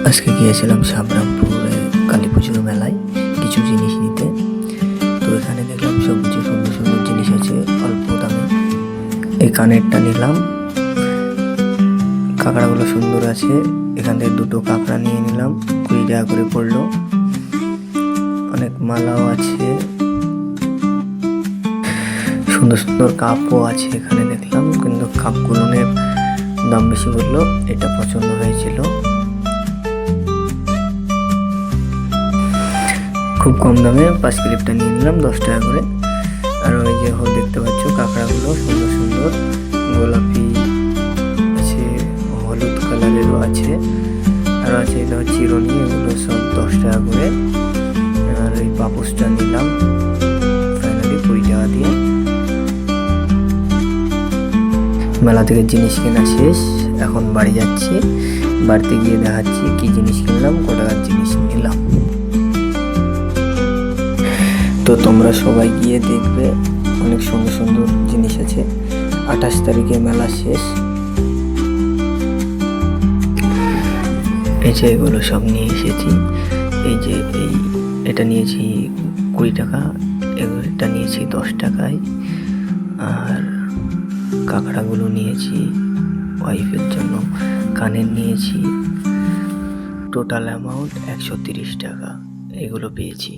আজকে গিয়েছিলাম সাবরামপুরে কালী পুজোর মেলায় কিছু জিনিস নিতে। তো এখানে দেখলাম সব কিছু সুন্দর সুন্দর জিনিস আছে অল্প দামে। এই কানেরটা নিলাম, কাঁকড়াগুলো সুন্দর আছে। এখান থেকে দুটো কাঁকড়া নিয়ে নিলাম, 20 টাকা করে পড়লো। অনেক মালাও আছে, সুন্দর সুন্দর কাপও আছে এখানে দেখলাম, কিন্তু কাপগুলোর দাম বেশি বললো। এটা পছন্দ হয়েছিল, খুব কম দামে 5 ক্লিপটা নিয়ে নিলাম 10 টাকা করে। আর ওই যে দেখতে পাচ্ছ কাঁকড়াগুলো সুন্দর সুন্দর, গোলাপি আছে, হলুদ কালারেরও আছে, আর আছে এটা চিরুনি, এগুলো সব 10 টাকা করে। আর ওই পাপোশটা নিলাম ফাইনালি 20 টাকা দিয়ে। মেলা থেকে জিনিস কেনা শেষ, এখন বাড়ি যাচ্ছি। বাড়িতে গিয়ে দেখাচ্ছি কি জিনিস কিনলাম, কত টাকার জিনিস নিলাম। তো তোমরা সবাই গিয়ে দেখবে, অনেক সুন্দর সুন্দর জিনিস আছে। 28 তারিখে মেলা শেষ। এই যে এগুলো সব নিয়ে এসেছি। এই যে এটা নিয়েছি 20 টাকা, এটা নিয়েছি 10 টাকায়। আর কাঁকড়াগুলো নিয়েছি ওয়াইফের জন্য, কানের নিয়েছি। টোটাল অ্যামাউন্ট 130 টাকা এগুলো পেয়েছি।